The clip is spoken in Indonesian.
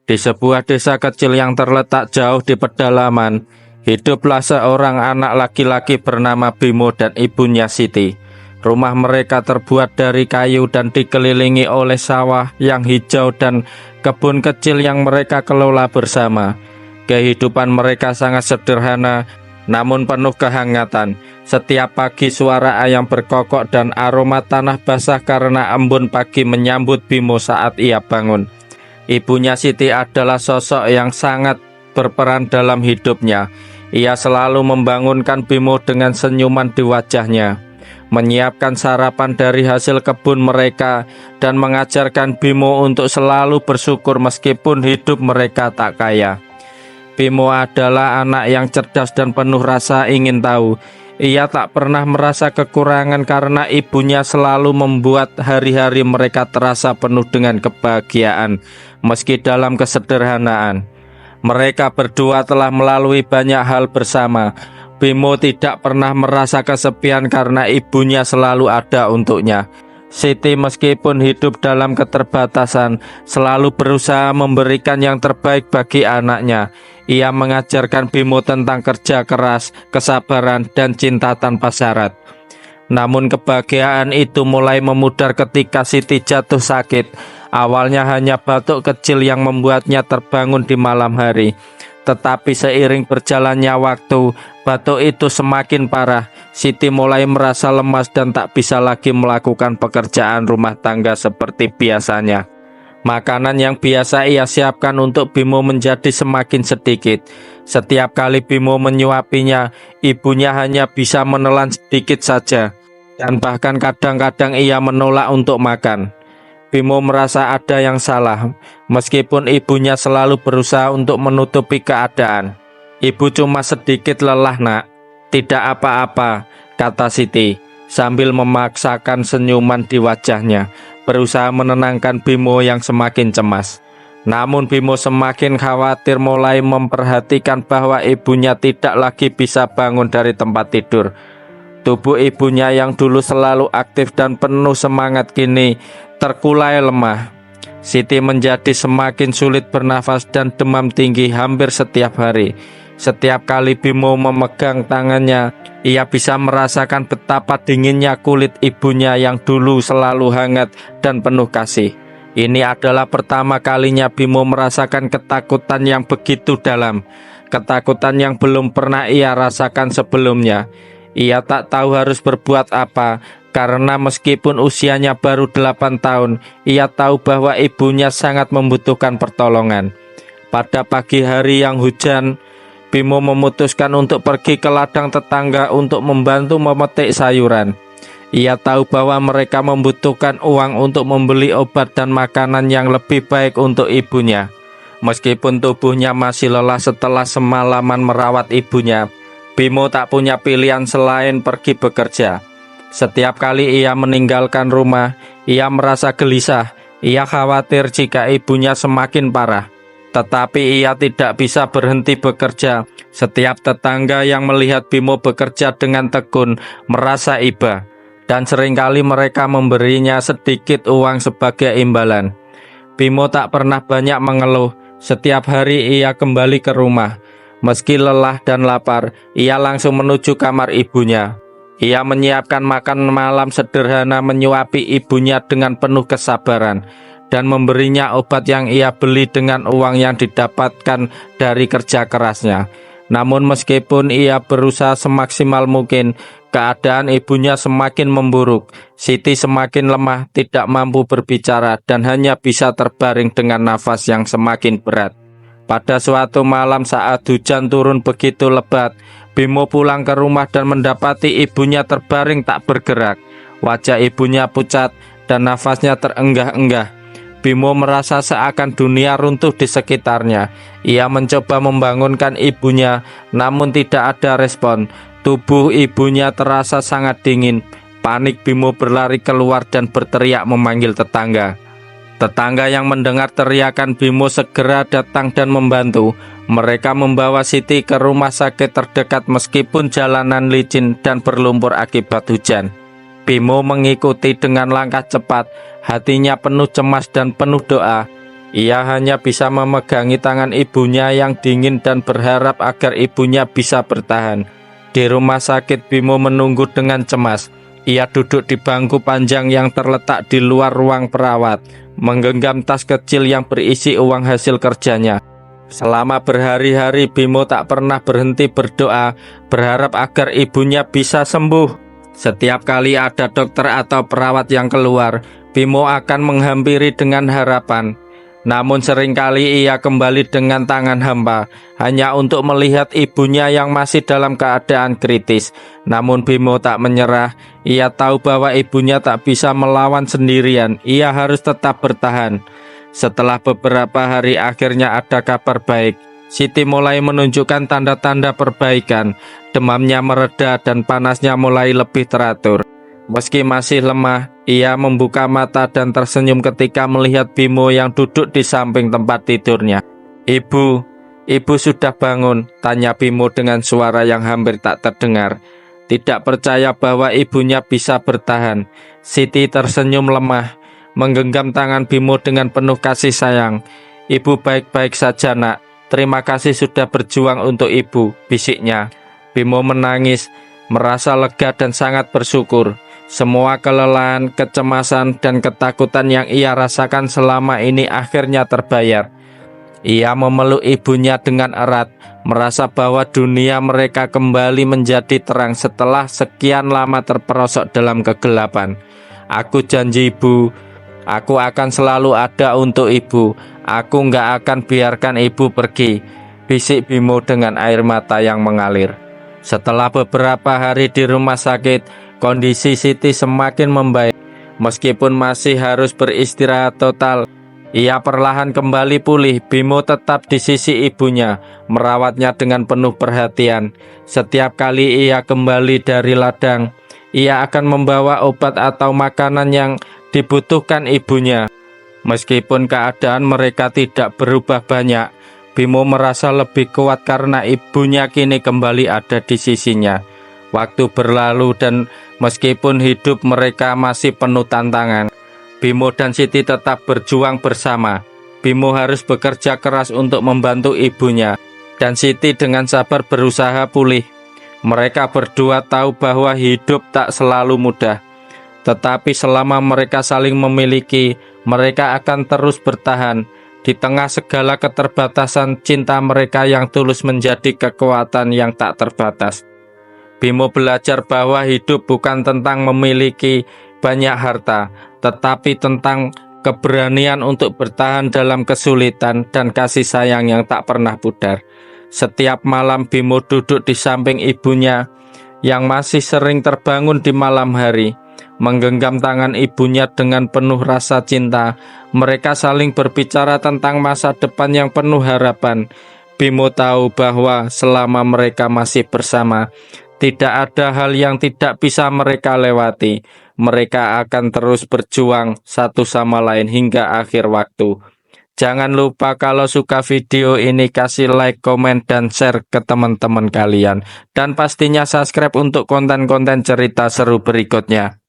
Di sebuah desa kecil yang terletak jauh di pedalaman, hiduplah seorang anak laki-laki bernama Bimo dan ibunya Siti. Rumah mereka terbuat dari kayu dan dikelilingi oleh sawah yang hijau dan kebun kecil yang mereka kelola bersama. Kehidupan mereka sangat sederhana, namun penuh kehangatan. Setiap pagi suara ayam berkokok dan aroma tanah basah karena embun pagi menyambut Bimo saat ia bangun. Ibunya Siti adalah sosok yang sangat berperan dalam hidupnya. Ia selalu membangunkan Bimo dengan senyuman di wajahnya, menyiapkan sarapan dari hasil kebun mereka, dan mengajarkan Bimo untuk selalu bersyukur meskipun hidup mereka tak kaya. Bimo adalah anak yang cerdas dan penuh rasa ingin tahu. Ia tak pernah merasa kekurangan karena ibunya selalu membuat hari-hari mereka terasa penuh dengan kebahagiaan, meski dalam kesederhanaan. Mereka berdua telah melalui banyak hal bersama. Bimo tidak pernah merasa kesepian karena ibunya selalu ada untuknya. Siti meskipun hidup dalam keterbatasan, selalu berusaha memberikan yang terbaik bagi anaknya. Ia mengajarkan Bimo tentang kerja keras, kesabaran, dan cinta tanpa syarat. Namun kebahagiaan itu mulai memudar ketika Siti jatuh sakit. Awalnya hanya batuk kecil yang membuatnya terbangun di malam hari. Tetapi seiring berjalannya waktu, batuk itu semakin parah. Siti mulai merasa lemas dan tak bisa lagi melakukan pekerjaan rumah tangga seperti biasanya. Makanan yang biasa ia siapkan untuk Bimo menjadi semakin sedikit. Setiap kali Bimo menyuapinya, ibunya hanya bisa menelan sedikit saja. Dan bahkan kadang-kadang ia menolak untuk makan. Bimo merasa ada yang salah, meskipun ibunya selalu berusaha untuk menutupi keadaan. "Ibu cuma sedikit lelah, Nak." "Tidak apa-apa," kata Siti, sambil memaksakan senyuman di wajahnya, berusaha menenangkan Bimo yang semakin cemas. Namun Bimo semakin khawatir, mulai memperhatikan bahwa ibunya tidak lagi bisa bangun dari tempat tidur. Tubuh ibunya yang dulu selalu aktif dan penuh semangat kini terkulai lemah. Siti menjadi semakin sulit bernafas dan demam tinggi hampir setiap hari. Setiap kali Bimo memegang tangannya, ia bisa merasakan betapa dinginnya kulit ibunya yang dulu selalu hangat dan penuh kasih. Ini adalah pertama kalinya Bimo merasakan ketakutan yang begitu dalam, ketakutan yang belum pernah ia rasakan sebelumnya. Ia tak tahu harus berbuat apa, karena meskipun usianya baru 8 tahun, ia tahu bahwa ibunya sangat membutuhkan pertolongan. Pada pagi hari yang hujan, Bimo memutuskan untuk pergi ke ladang tetangga untuk membantu memetik sayuran. Ia tahu bahwa mereka membutuhkan uang untuk membeli obat dan makanan yang lebih baik untuk ibunya. Meskipun tubuhnya masih lelah setelah semalaman merawat ibunya, Bimo tak punya pilihan selain pergi bekerja. Setiap kali ia meninggalkan rumah, ia merasa gelisah. Ia khawatir jika ibunya semakin parah. Tetapi ia tidak bisa berhenti bekerja. Setiap tetangga yang melihat Bimo bekerja dengan tekun merasa iba, dan seringkali mereka memberinya sedikit uang sebagai imbalan. Bimo tak pernah banyak mengeluh. Setiap hari ia kembali ke rumah. Meski lelah dan lapar, ia langsung menuju kamar ibunya. Ia menyiapkan makan malam sederhana, menyuapi ibunya dengan penuh kesabaran, dan memberinya obat yang ia beli dengan uang yang didapatkan dari kerja kerasnya. Namun meskipun ia berusaha semaksimal mungkin, keadaan ibunya semakin memburuk. Siti semakin lemah, tidak mampu berbicara, dan hanya bisa terbaring dengan nafas yang semakin berat. Pada suatu malam saat hujan turun begitu lebat, Bimo pulang ke rumah dan mendapati ibunya terbaring tak bergerak. Wajah ibunya pucat dan nafasnya terenggah-enggah. Bimo merasa seakan dunia runtuh di sekitarnya. Ia mencoba membangunkan ibunya, namun tidak ada respon. Tubuh ibunya terasa sangat dingin. Panik, Bimo berlari keluar dan berteriak memanggil tetangga. Tetangga yang mendengar teriakan Bimo segera datang dan membantu. Mereka membawa Siti ke rumah sakit terdekat meskipun jalanan licin dan berlumpur akibat hujan. Bimo mengikuti dengan langkah cepat, hatinya penuh cemas dan penuh doa. Ia hanya bisa memegangi tangan ibunya yang dingin dan berharap agar ibunya bisa bertahan. Di rumah sakit, Bimo menunggu dengan cemas. Ia duduk di bangku panjang yang terletak di luar ruang perawat, menggenggam tas kecil yang berisi uang hasil kerjanya. Selama berhari-hari Bimo tak pernah berhenti berdoa, berharap agar ibunya bisa sembuh. Setiap kali ada dokter atau perawat yang keluar, Bimo akan menghampiri dengan harapan. Namun seringkali ia kembali dengan tangan hampa, hanya untuk melihat ibunya yang masih dalam keadaan kritis. Namun Bimo tak menyerah, ia tahu bahwa ibunya tak bisa melawan sendirian, ia harus tetap bertahan. Setelah beberapa hari akhirnya ada kabar baik. Siti mulai menunjukkan tanda-tanda perbaikan, demamnya mereda dan panasnya mulai lebih teratur. Meski masih lemah, ia membuka mata dan tersenyum ketika melihat Bimo yang duduk di samping tempat tidurnya. Ibu sudah bangun?" tanya Bimo dengan suara yang hampir tak terdengar. Tidak percaya bahwa ibunya bisa bertahan, Siti tersenyum lemah, menggenggam tangan Bimo dengan penuh kasih sayang. "Ibu baik-baik saja, Nak. Terima kasih sudah berjuang untuk ibu," bisiknya. Bimo menangis, merasa lega dan sangat bersyukur. Semua kelelahan, kecemasan, dan ketakutan yang ia rasakan selama ini akhirnya terbayar. Ia memeluk ibunya dengan erat, merasa bahwa dunia mereka kembali menjadi terang setelah sekian lama terperosok dalam kegelapan. "Aku janji ibu, aku akan selalu ada untuk ibu. Aku nggak akan biarkan ibu pergi," bisik Bimo dengan air mata yang mengalir. Setelah beberapa hari di rumah sakit, kondisi Siti semakin membaik. Meskipun masih harus beristirahat total, ia perlahan kembali pulih. Bimo tetap di sisi ibunya, merawatnya dengan penuh perhatian. Setiap kali ia kembali dari ladang, ia akan membawa obat atau makanan yang dibutuhkan ibunya. Meskipun keadaan mereka tidak berubah banyak, Bimo merasa lebih kuat karena ibunya kini kembali ada di sisinya. Waktu berlalu dan meskipun hidup mereka masih penuh tantangan, Bimo dan Siti tetap berjuang bersama. Bimo harus bekerja keras untuk membantu ibunya, dan Siti dengan sabar berusaha pulih. Mereka berdua tahu bahwa hidup tak selalu mudah, tetapi selama mereka saling memiliki, mereka akan terus bertahan. Di tengah segala keterbatasan, cinta mereka yang tulus menjadi kekuatan yang tak terbatas. Bimo belajar bahwa hidup bukan tentang memiliki banyak harta, tetapi tentang keberanian untuk bertahan dalam kesulitan dan kasih sayang yang tak pernah pudar. Setiap malam Bimo duduk di samping ibunya yang masih sering terbangun di malam hari, menggenggam tangan ibunya dengan penuh rasa cinta. Mereka saling berbicara tentang masa depan yang penuh harapan. Bimo tahu bahwa selama mereka masih bersama, tidak ada hal yang tidak bisa mereka lewati. Mereka akan terus berjuang satu sama lain hingga akhir waktu. Jangan lupa kalau suka video ini kasih like, komen, dan share ke teman-teman kalian. Dan pastinya subscribe untuk konten-konten cerita seru berikutnya.